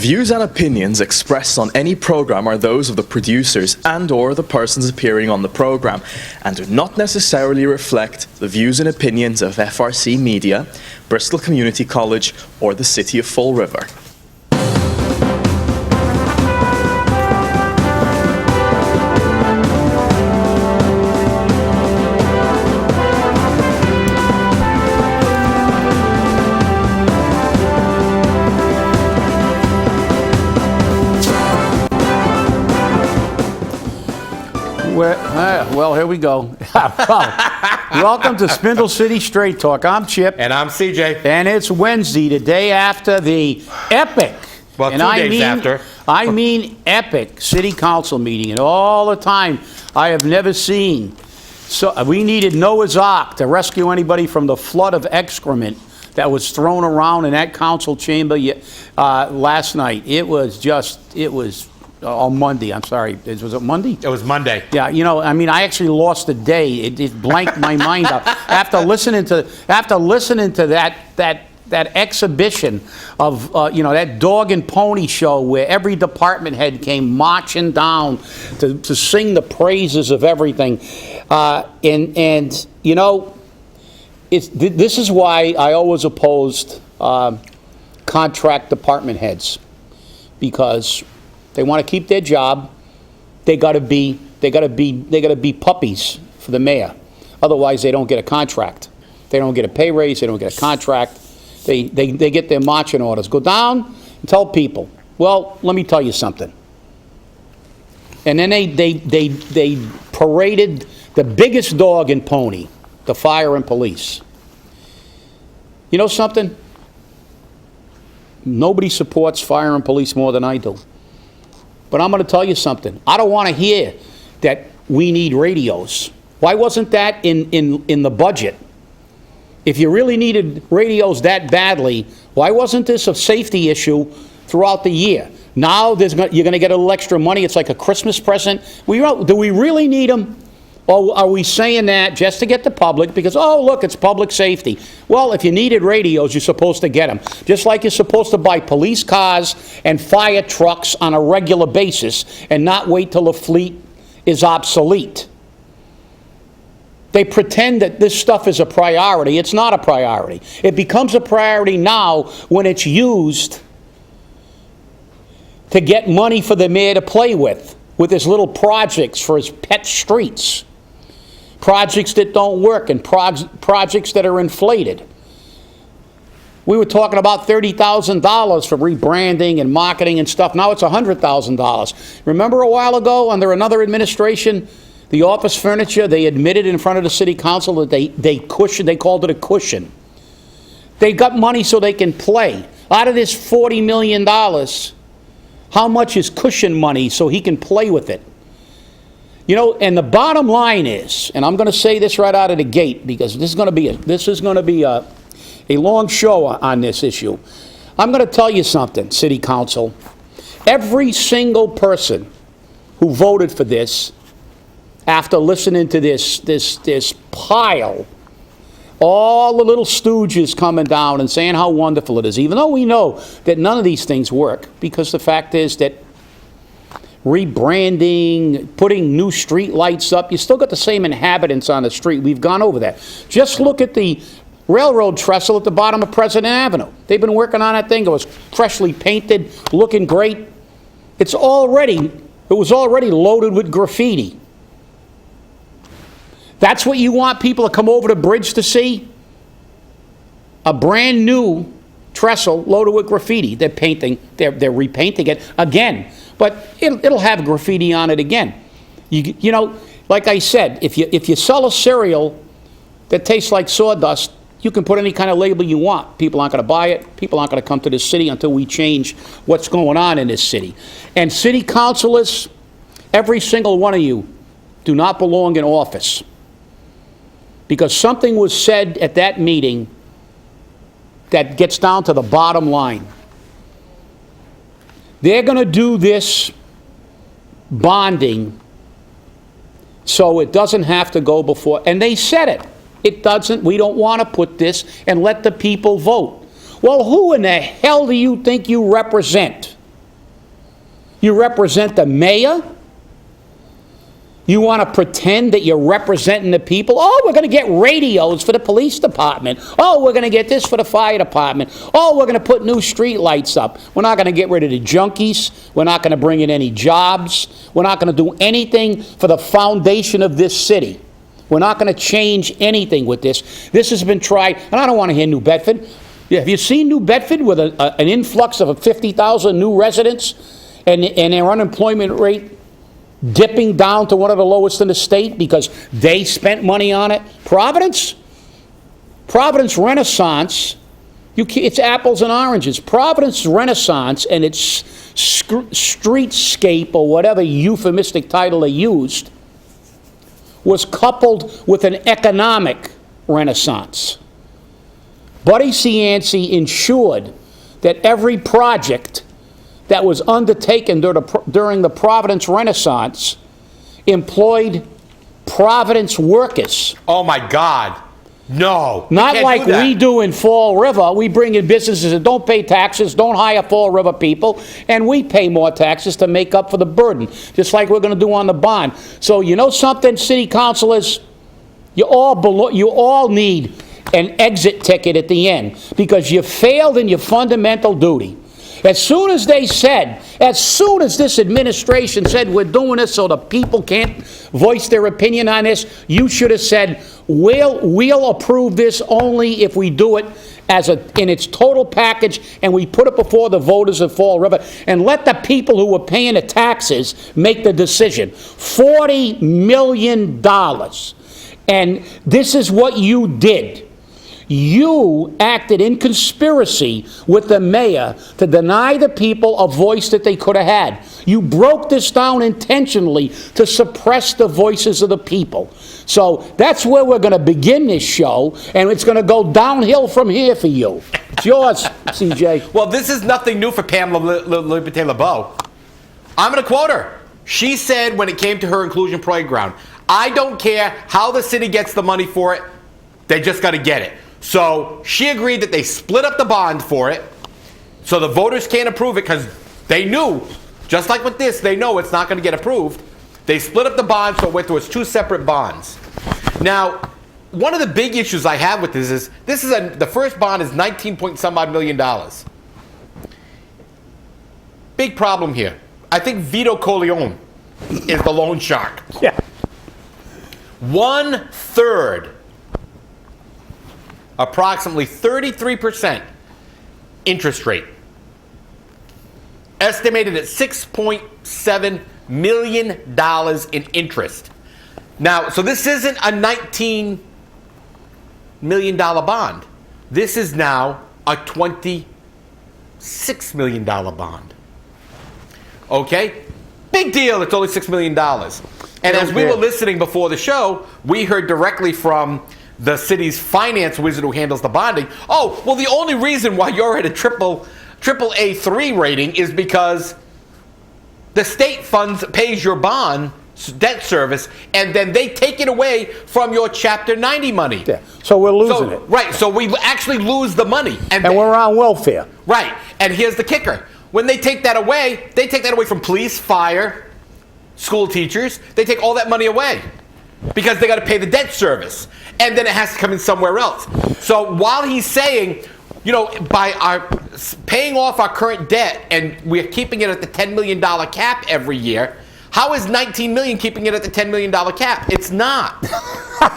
views and opinions expressed on any program are those of the producers and/or the persons appearing on the program, and do not necessarily reflect the views and opinions of FRC Media, Bristol Community College, or the City of Fall River. Well, here we go. Welcome to Spindle City Straight Talk. I'm Chip. And I'm CJ. And it's Wednesday, the day after the epic. Well, and 2 days after. I mean epic city council meeting. And all the time, I have never seen. So we needed Noah's Ark to rescue anybody from the flood of excrement that was thrown around in that council chamber last night. It was on Monday, I'm sorry. Was it Monday? It was Monday. Yeah, you know, I mean, I actually lost a day. It blanked my mind out. After listening to that exhibition of, that dog and pony show where every department head came marching down to sing the praises of everything. This is why I always opposed contract department heads, because they want to keep their job. They got to be puppies for the mayor. Otherwise, they don't get a contract. They don't get a pay raise. They don't get a contract. They get their marching orders. Go down and tell people, well, let me tell you something. And then they paraded the biggest dog and pony, the fire and police. You know something? Nobody supports fire and police more than I do. But I'm going to tell you something. I don't want to hear that we need radios. Why wasn't that in the budget? If you really needed radios that badly, why wasn't this a safety issue throughout the year? Now you're going to get a little extra money. It's like a Christmas present. Do we really need them? Or are we saying that just to get the public because, oh, look, it's public safety? Well, if you needed radios, you're supposed to get them. Just like you're supposed to buy police cars and fire trucks on a regular basis and not wait till the fleet is obsolete. They pretend that this stuff is a priority. It's not a priority. It becomes a priority now when it's used to get money for the mayor to play with his little projects for his pet streets. Projects that don't work and projects that are inflated. We were talking about $30,000 for rebranding and marketing and stuff. Now it's $100,000. Remember a while ago under another administration, the office furniture, they admitted in front of the city council that they called it a cushion. They got money so they can play. Out of this $40 million, how much is cushion money so he can play with it? You know, and the bottom line is, and I'm going to say this right out of the gate because this is going to be a long show on this issue. I'm going to tell you something, City Council. Every single person who voted for this, after listening to this pile, all the little stooges coming down and saying how wonderful it is, even though we know that none of these things work, because the fact is that rebranding, putting new street lights up, you still got the same inhabitants on the street. We've gone over that. Just look at the railroad trestle at the bottom of President Avenue. They've been working on that thing. It was freshly painted, looking great. It was already loaded with graffiti. That's what you want people to come over the bridge to see? A brand new trestle loaded with graffiti. They're repainting it again. But it'll have graffiti on it again. You know, like I said, if you sell a cereal that tastes like sawdust, you can put any kind of label you want. People aren't going to buy it. People aren't going to come to this city until we change what's going on in this city. And city councilors, every single one of you, do not belong in office. Because something was said at that meeting that gets down to the bottom line. They're going to do this bonding so it doesn't have to go before, and they said it. It doesn't, we don't want to put this and let the people vote. Well, who in the hell do you think you represent? You represent the mayor? You want to pretend that you're representing the people? Oh, we're going to get radios for the police department. Oh, we're going to get this for the fire department. Oh, we're going to put new street lights up. We're not going to get rid of the junkies. We're not going to bring in any jobs. We're not going to do anything for the foundation of this city. We're not going to change anything with this. This has been tried, and I don't want to hear New Bedford. Yeah, have you seen New Bedford with an influx of 50,000 new residents and their unemployment rate dipping down to one of the lowest in the state because they spent money on it? Providence Renaissance, it's apples and oranges. Providence Renaissance and its streetscape, or whatever euphemistic title they used, was coupled with an economic renaissance. Buddy Cianci ensured that every project that was undertaken during the Providence Renaissance employed Providence workers. Oh my God. No. Not like we do in Fall River. We bring in businesses that don't pay taxes, don't hire Fall River people, and we pay more taxes to make up for the burden, just like we're going to do on the bond. So you know something, city councilors? You all need an exit ticket at the end because you failed in your fundamental duty. As soon as this administration said we're doing this so the people can't voice their opinion on this, you should have said, we'll approve this only if we do it in its total package and we put it before the voters of Fall River and let the people who are paying the taxes make the decision. $40 million. And this is what you did. You acted in conspiracy with the mayor to deny the people a voice that they could have had. You broke this down intentionally to suppress the voices of the people. So that's where we're going to begin this show, and it's going to go downhill from here for you. It's yours, CJ. Well, this is nothing new for Pamela Laliberte-Lebeau. I'm going to quote her. She said when it came to her inclusion playground, I don't care how the city gets the money for it, they just got to get it. So she agreed that they split up the bond for it so the voters can't approve it because they knew, just like with this, they know it's not going to get approved. They split up the bond so it went through as two separate bonds. Now, one of the big issues I have with this is the first bond is 19-point-some-odd million dollars. Big problem here. I think Vito Corleone is the loan shark. Yeah. 1/3, approximately 33% interest rate, estimated at $6.7 million in interest. Now, so this isn't a $19 million bond. This is now a $26 million bond. Okay? Big deal, it's only $6 million. And as we were listening before the show, we heard directly from the city's finance wizard who handles the bonding. Oh, well, the only reason why you're at a triple A3 rating is because the state pays your bond debt service, and then they take it away from your Chapter 90 money. Yeah. So we're losing it. Right, so we actually lose the money. And we're on welfare. Right, and here's the kicker. When they take that away, from police, fire, school teachers. They take all that money away because they got to pay the debt service, and then it has to come in somewhere else. So while he's saying, by our paying off our current debt and we're keeping it at the $10 million cap every year, how is $19 million keeping it at the $10 million cap? It's not.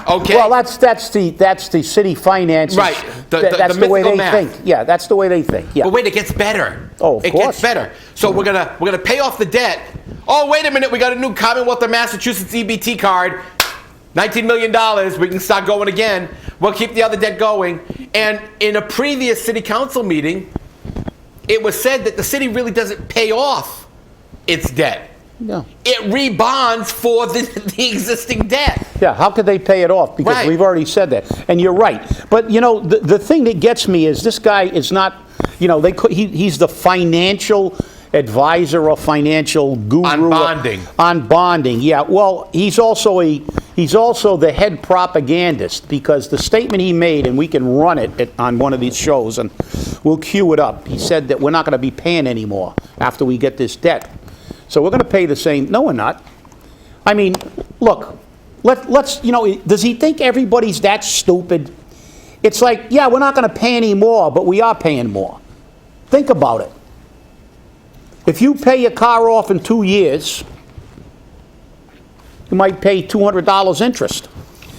Okay. Well, that's the city finances. Right. That's the way they think. Yeah, that's the way they think. Yeah. But wait, it gets better. Oh, of course. It gets better. So we're gonna pay off the debt. Oh, wait a minute, we got a new Commonwealth of Massachusetts EBT card. $19 million, we can start going again. We'll keep the other debt going. And in a previous city council meeting, it was said that the city really doesn't pay off its debt. No. It rebonds for the existing debt. Yeah, how could they pay it off? Because we've already said that. And you're right. But, the thing that gets me is this guy is not, he's the financial advisor or financial guru. On bonding. On bonding, yeah. Well, he's also the head propagandist because the statement he made, and we can run it on one of these shows, and we'll cue it up. He said that we're not going to be paying anymore after we get this debt. So we're going to pay the same. No, we're not. I mean, look, let's, does he think everybody's that stupid? It's like, yeah, we're not going to pay any more, but we are paying more. Think about it. If you pay your car off in 2 years, you might pay $200 interest.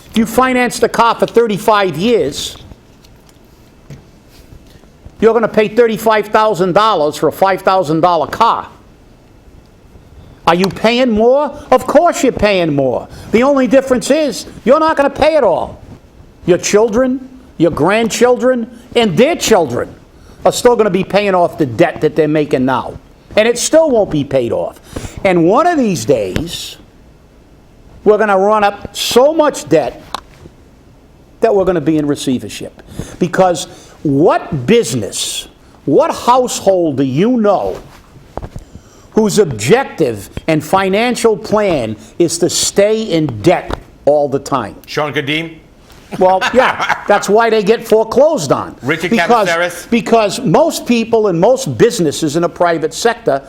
If you finance the car for 35 years, you're going to pay $35,000 for a $5,000 car. Are you paying more? Of course you're paying more. The only difference is you're not going to pay it all. Your children, your grandchildren, and their children are still going to be paying off the debt that they're making now. And it still won't be paid off. And one of these days, we're going to run up so much debt that we're going to be in receivership. Because what business, what household do you know whose objective and financial plan is to stay in debt all the time? Sean Kadim? Well, yeah, that's why they get foreclosed on. Richard Cavaceres? Because most people and most businesses in the private sector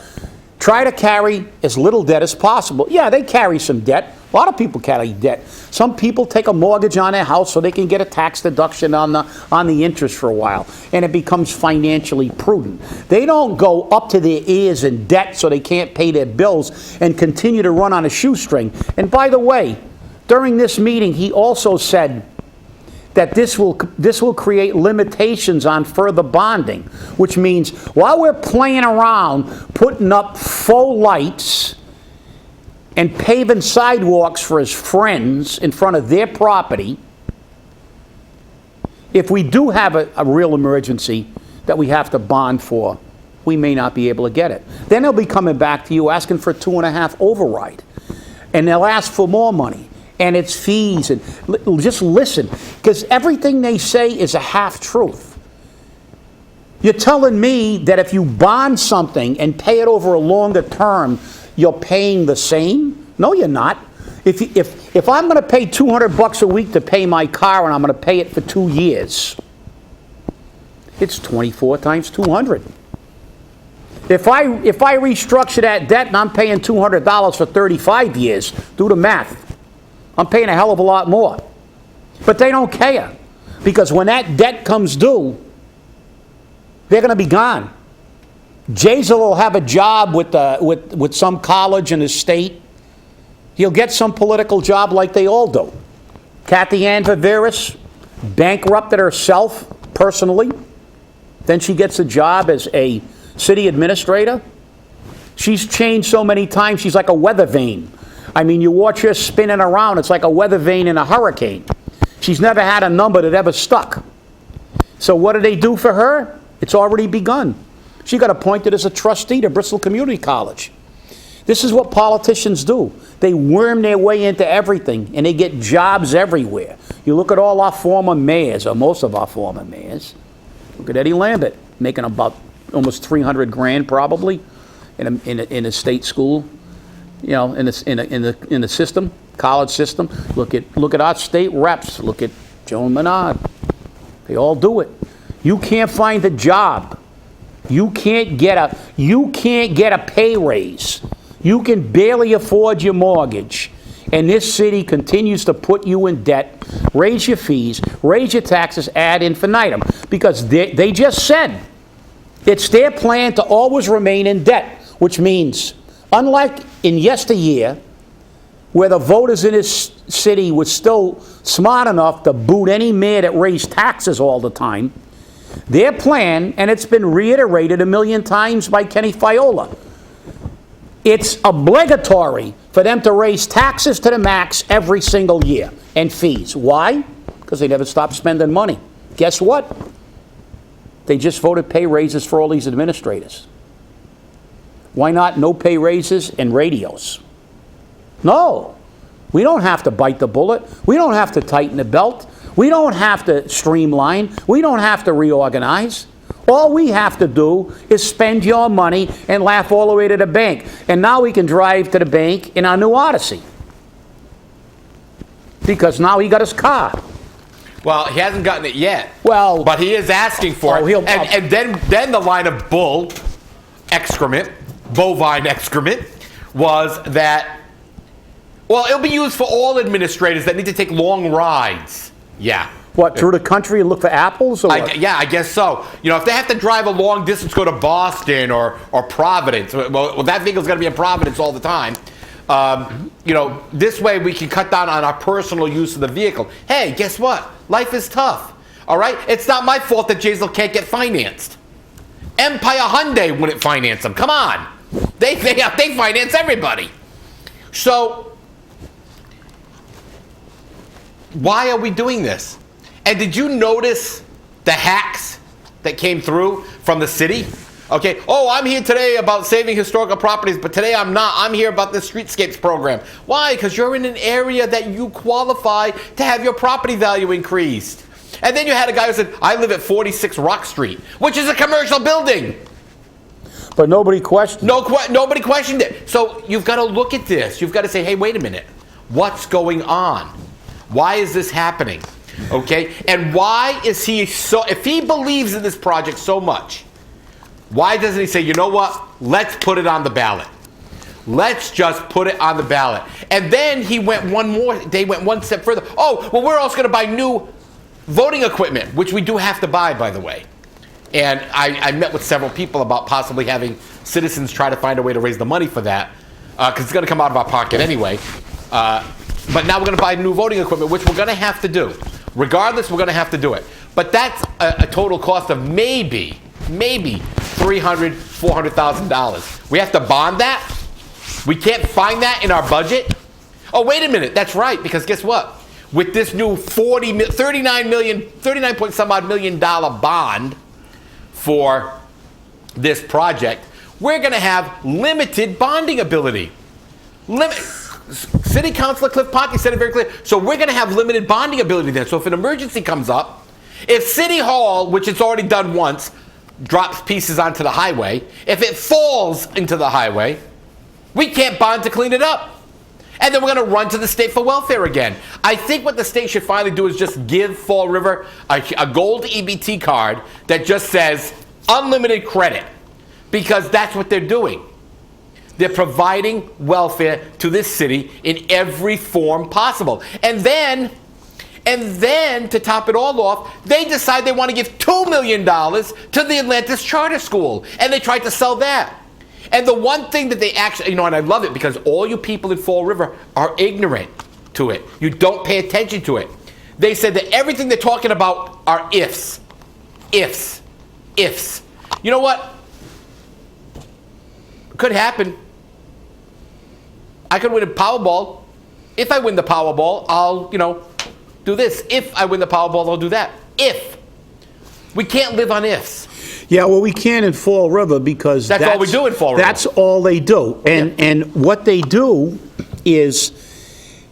try to carry as little debt as possible. Yeah, they carry some debt. A lot of people carry debt. Some people take a mortgage on their house so they can get a tax deduction on the interest for a while, and it becomes financially prudent. They don't go up to their ears in debt so they can't pay their bills and continue to run on a shoestring. And by the way, during this meeting, he also said that this will create limitations on further bonding, which means while we're playing around putting up faux lights and paving sidewalks for his friends in front of their property, if we do have a real emergency that we have to bond for, we may not be able to get it. Then they'll be coming back to you asking for a 2.5 override, and they'll ask for more money. And it's fees, and just listen, because everything they say is a half-truth. You're telling me that if you bond something and pay it over a longer term, you're paying the same? No, you're not. If I'm going to pay $200 a week to pay my car and I'm going to pay it for 2 years, it's 24 times 200. If I restructure that debt and I'm paying $200 for 35 years, do the math. I'm paying a hell of a lot more. But they don't care, because when that debt comes due, they're going to be gone. Jazel will have a job with some college in the state. He'll get some political job like they all do. Kathy Ann Viveris bankrupted herself personally. Then she gets a job as a city administrator. She's changed so many times, she's like a weather vane. I mean, you watch her spinning around, it's like a weather vane in a hurricane. She's never had a number that ever stuck. So what do they do for her? It's already begun. She got appointed as a trustee to Bristol Community College. This is what politicians do. They worm their way into everything, and they get jobs everywhere. You look at all our former mayors, or most of our former mayors. Look at Eddie Lambert, making about almost $300,000 probably in a state school. In the system, college system. Look at our state reps. Look at Joan Menard. They all do it. You can't find a job. You can't get a pay raise. You can barely afford your mortgage. And this city continues to put you in debt, raise your fees, raise your taxes ad infinitum, because they just said it's their plan to always remain in debt, which means, unlike in yesteryear, where the voters in this city were still smart enough to boot any mayor that raised taxes all the time, their plan, and it's been reiterated 1,000,000 times by Kenny Fiola, it's obligatory for them to raise taxes to the max every single year, and fees. Why? Because they never stop spending money. Guess what? They just voted pay raises for all these administrators. Why not no pay raises and radios? No. We don't have to bite the bullet. We don't have to tighten the belt. We don't have to streamline. We don't have to reorganize. All we have to do is spend your money and laugh all the way to the bank. And now we can drive to the bank in our new Odyssey, because now he got his car. Well, he hasn't gotten it yet. Well, but he is asking for it. And then the line of bull excrement, bovine excrement, was that, well, it'll be used for all administrators that need to take long rides. Yeah. What, through the country and look for apples? Or what? Yeah, I guess so. You know, if they have to drive a long distance, go to Boston or Providence, well, that vehicle's going to be in Providence all the time. You know, this way we can cut down on our personal use of the vehicle. Hey, guess what? Life is tough. All right? It's not my fault that Jaysville can't get financed. Empire Hyundai wouldn't finance them. Come on. They finance everybody. So, why are we doing this? And did you notice the hacks that came through from the city? Okay, oh, I'm here today about saving historical properties, but today I'm not. I'm here about the streetscapes program. Why? Because you're in an area that you qualify to have your property value increased. And then you had a guy who said, I live at 46 Rock Street, which is a commercial building. But nobody questioned it. Nobody questioned it. So you've got to look at this. You've got to say, hey, wait a minute. What's going on? Why is this happening? Okay? And why is he so, if he believes in this project so much, why doesn't he say, you know what? Let's put it on the ballot. Let's just put it on the ballot. And then they went one step further. Oh, well, we're also going to buy new voting equipment, which we do have to buy, by the way. And I met with several people about possibly having citizens try to find a way to raise the money for that, because it's going to come out of our pocket anyway. But now we're going to buy new voting equipment, which we're going to have to do. Regardless, we're going to have to do it. But that's a total cost of maybe $300,000, $400,000. We have to bond that? We can't find that in our budget? Oh, wait a minute. That's right, because guess what? With this new $39 point some odd million bond for this project, we're going to have limited bonding ability. City Councilor Cliff Ponte said it very clearly. So we're going to have limited bonding ability then. So if an emergency comes up, if City Hall, which it's already done once, drops pieces onto the highway, if it falls into the highway, we can't bond to clean it up. And then we're going to run to the state for welfare again. I think what the state should finally do is just give Fall River a gold EBT card that just says unlimited credit, because that's what they're doing. They're providing welfare to this city in every form possible. And then, to top it all off, they decide they want to give $2 million to the Atlantis Charter School. And they tried to sell that. And the one thing that they actually, and I love it because all you people in Fall River are ignorant to it. You don't pay attention to it. They said that everything they're talking about are ifs. Ifs. Ifs. You know what? Could happen. I could win a Powerball. If I win the Powerball, I'll, do this. If I win the Powerball, I'll do that. If. We can't live on ifs. Yeah, well, we can in Fall River because that's all we do in Fall River. That's all they do. And what they do is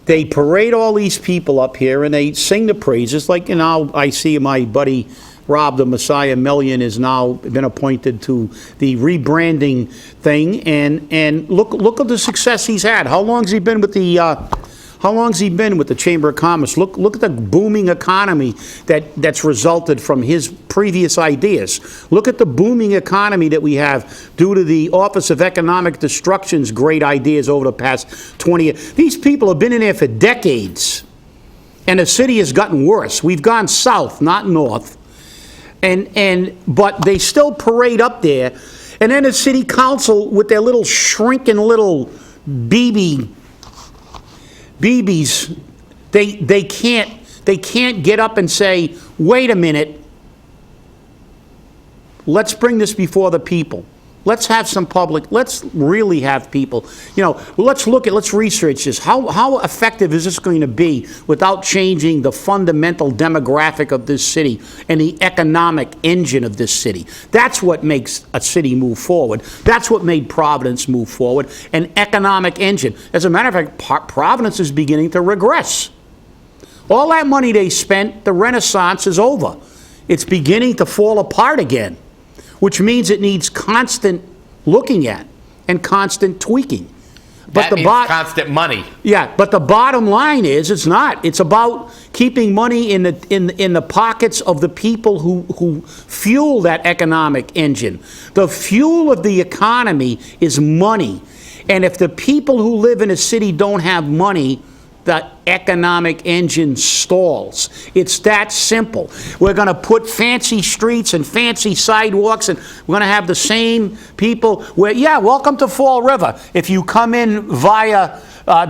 they parade all these people up here and they sing the praises. Like, I see my buddy Rob, the Messiah Million, has now been appointed to the rebranding thing. And look at the success he's had. How long has he been with the Chamber of Commerce? Look at the booming economy that's resulted from his previous ideas. Look at the booming economy that we have due to the Office of Economic Destruction's great ideas over the past 20 years. These people have been in there for decades, and the city has gotten worse. We've gone south, not north, but they still parade up there. And then the city council with their little shrinking little BBs, they can't get up and say, wait a minute, let's bring this before the people. Let's have some let's really have people, let's research this. How effective is this going to be without changing the fundamental demographic of this city and the economic engine of this city? That's what makes a city move forward. That's what made Providence move forward, an economic engine. As a matter of fact, Providence is beginning to regress. All that money they spent, the Renaissance is over. It's beginning to fall apart again, which means it needs constant looking at and constant tweaking. But that means constant money. Yeah, but the bottom line is it's not. It's about keeping money in the pockets of the people who fuel that economic engine. The fuel of the economy is money. And if the people who live in a city don't have money, the economic engine stalls. It's that simple. We're going to put fancy streets and fancy sidewalks, and we're going to have the same people where, yeah, welcome to Fall River. If you come in via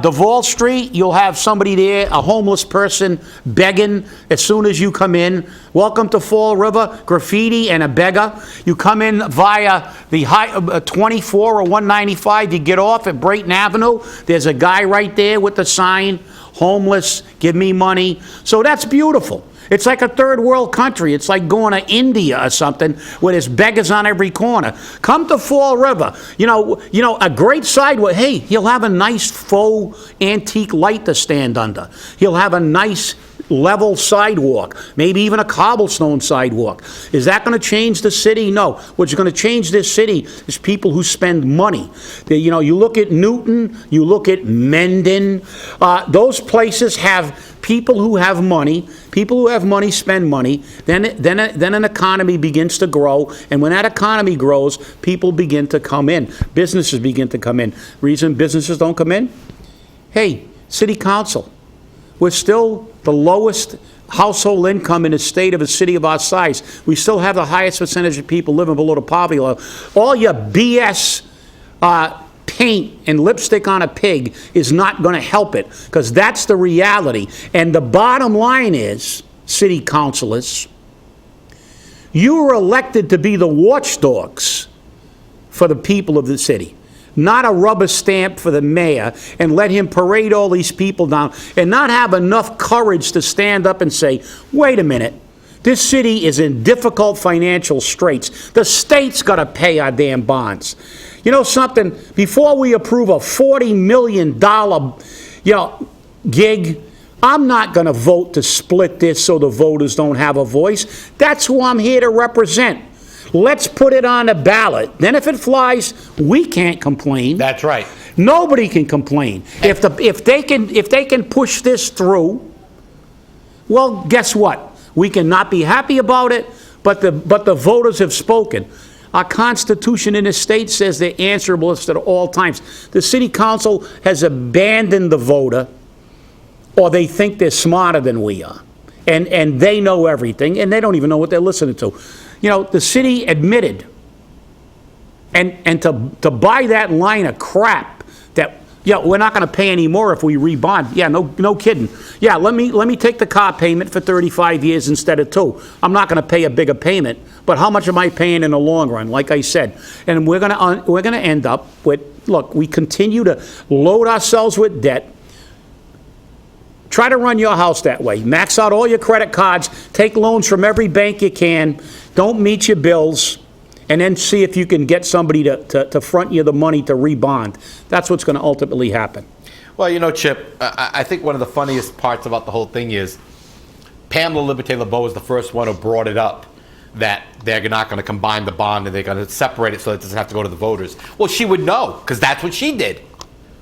Duval Street, you'll have somebody there, a homeless person, begging as soon as you come in. Welcome to Fall River, graffiti and a beggar. You come in via the 24 or 195, you get off at Brayton Avenue. There's a guy right there with the sign, homeless, give me money. So that's beautiful. It's like a third world country. It's like going to India or something where there's beggars on every corner. Come to Fall River. You know, a great sidewalk. Hey, he'll have a nice faux antique light to stand under. He'll have a nice level sidewalk, maybe even a cobblestone sidewalk. Is that going to change the city? No. What's going to change this city is people who spend money. You look at Newton, you look at Mendon. Those places have people who have money. People who have money spend money. Then an economy begins to grow, and when that economy grows, people begin to come in. Businesses begin to come in. Reason businesses don't come in? Hey, city council. We're still the lowest household income in a state of a city of our size. We still have the highest percentage of people living below the poverty level. All your BS paint and lipstick on a pig is not going to help it, because that's the reality. And the bottom line is, city councilors, you were elected to be the watchdogs for the people of the city, not a rubber stamp for the mayor and let him parade all these people down and not have enough courage to stand up and say, wait a minute, this city is in difficult financial straits. The state's got to pay our damn bonds. You know something? Before we approve a $40 million, gig, I'm not going to vote to split this so the voters don't have a voice. That's who I'm here to represent. Let's put it on the ballot. Then if it flies, we can't complain. That's right. Nobody can complain. If they can push this through, well, guess what? We can not be happy about it, but the voters have spoken. Our Constitution in the state says they're answerable at all times. The city council has abandoned the voter, or they think they're smarter than we are. And they know everything, and they don't even know what they're listening to. You know, the city admitted, and to buy that line of crap that, we're not going to pay any more if we rebond. Yeah, no kidding. Yeah, let me take the car payment for 35 years instead of 2. I'm not going to pay a bigger payment, but how much am I paying in the long run? Like I said, and we're going to end up with, look, we continue to load ourselves with debt. Try to run your house that way. Max out all your credit cards. Take loans from every bank you can. Don't meet your bills. And then see if you can get somebody to front you the money to rebond. That's what's going to ultimately happen. Well, Chip, I think one of the funniest parts about the whole thing is Pamela Laliberte-Lebeau was the first one who brought it up, that they're not going to combine the bond and they're going to separate it so it doesn't have to go to the voters. Well, she would know, because that's what she did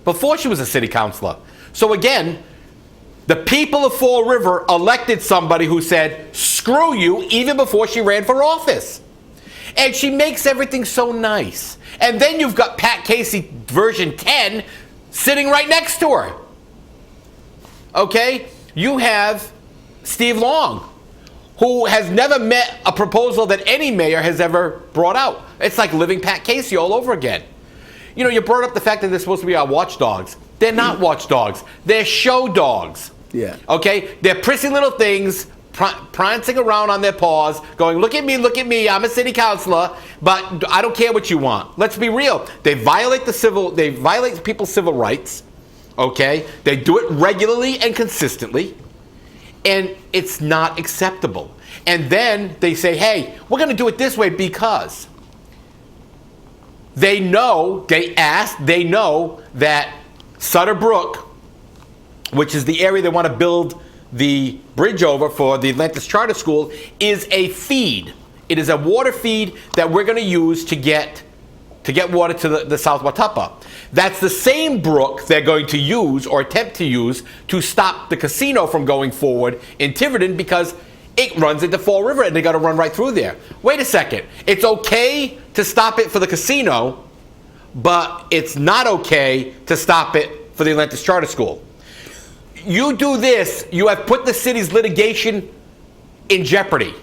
before she was a city councilor. So again, the people of Fall River elected somebody who said, screw you, even before she ran for office. And she makes everything so nice. And then you've got Pat Casey version 10 sitting right next to her. Okay? You have Steve Long, who has never met a proposal that any mayor has ever brought out. It's like living Pat Casey all over again. You brought up the fact that they're supposed to be our watchdogs. They're not watchdogs. They're show dogs. Yeah. Okay? They're prissy little things prancing around on their paws, going, look at me, I'm a city councilor, but I don't care what you want. Let's be real. They violate people's civil rights, okay? They do it regularly and consistently, and it's not acceptable. And then they say, hey, we're going to do it this way because they know that Sutter Brook, which is the area they want to build the bridge over for the Atlantis Charter School, is a feed. It is a water feed that we're going to use to get water to the South Watuppa. That's the same brook they're going to use or attempt to use to stop the casino from going forward in Tiverton, because it runs into Fall River and they got to run right through there. Wait a second. It's okay to stop it for the casino, but it's not okay to stop it for the Atlantis Charter School. You do this, you have put the city's litigation in jeopardy.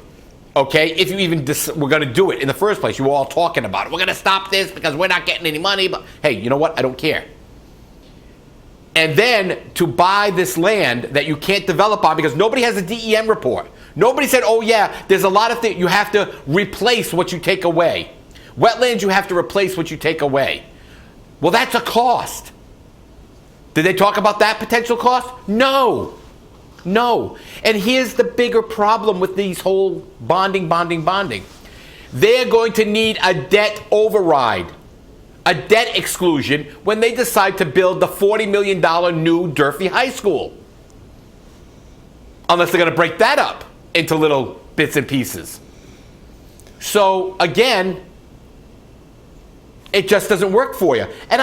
Okay, if you even were going to do it in the first place, you were all talking about it. We're going to stop this because we're not getting any money. But hey, you know what? I don't care. And then to buy this land that you can't develop on because nobody has a DEM report. Nobody said, oh yeah, there's a lot of things. You have to replace what you take away. Wetlands, you have to replace what you take away. Well, that's a cost. Did they talk about that potential cost? No. No. And here's the bigger problem with these whole bonding. They're going to need a debt override, a debt exclusion when they decide to build the $40 million new Durfee High School. Unless they're going to break that up into little bits and pieces. So again, it just doesn't work for you. And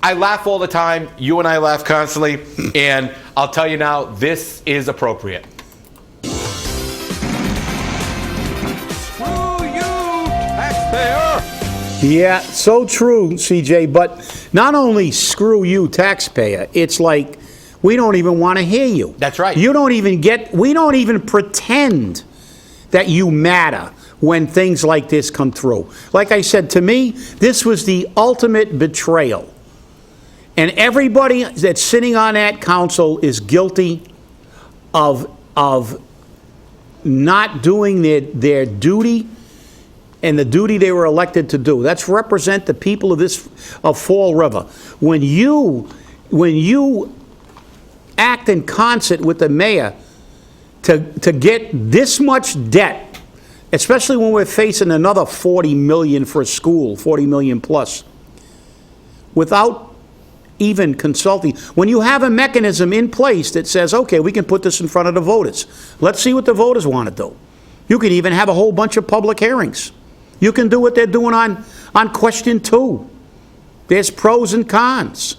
I laugh all the time. You and I laugh constantly. And I'll tell you now, this is appropriate. Screw you, taxpayer! Yeah, so true, CJ. But not only screw you, taxpayer, it's like we don't even want to hear you. That's right. We don't even pretend that you matter when things like this come through. Like I said, to me, this was the ultimate betrayal. And everybody that's sitting on that council is guilty of not doing their duty and the duty they were elected to do. That's represent the people of Fall River. When you act in concert with the mayor to get this much debt, especially when we're facing another $40 million for a school, $40 million plus, without even consulting. When you have a mechanism in place that says, okay, we can put this in front of the voters. Let's see what the voters want to do. You can even have a whole bunch of public hearings. You can do what they're doing on question 2. There's pros and cons.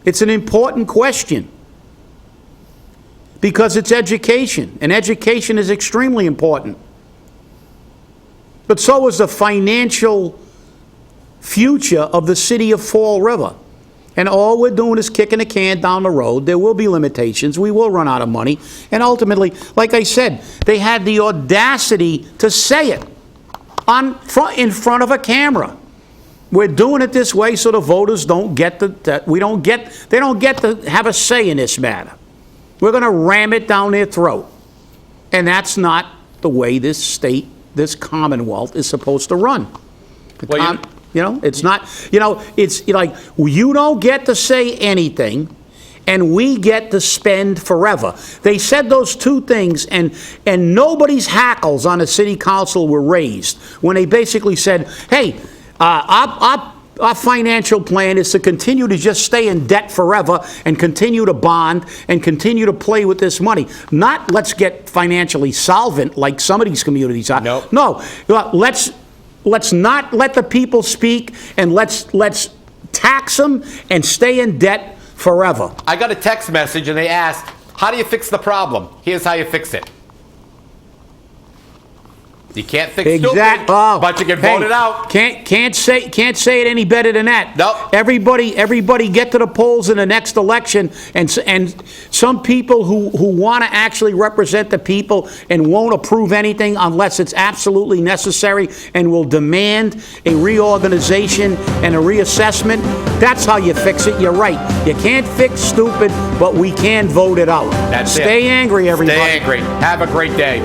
It's an important question because it's education, and education is extremely important. But so is the financial future of the city of Fall River. And all we're doing is kicking a can down the road. There will be limitations. We will run out of money. And ultimately, like I said, they had the audacity to say it in front of a camera. We're doing it this way so the voters don't get they don't get to have a say in this matter. We're going to ram it down their throat. And that's not the way this state, this Commonwealth is supposed to run. It's not, it's like you don't get to say anything and we get to spend forever. They said those two things and nobody's hackles on the city council were raised when they basically said, hey, our financial plan is to continue to just stay in debt forever and continue to bond and continue to play with this money. Not let's get financially solvent like some of these communities are. Nope. No, let's not let the people speak, and let's tax them and stay in debt forever. I got a text message and they asked, how do you fix the problem? Here's how you fix it. You can't fix stupid, but you can vote it out. Can't say it any better than that. Nope. Everybody get to the polls in the next election, and some people who want to actually represent the people and won't approve anything unless it's absolutely necessary and will demand a reorganization and a reassessment. That's how you fix it. You're right. You can't fix stupid, but we can vote it out. That's it. Stay angry, everybody. Stay angry. Have a great day.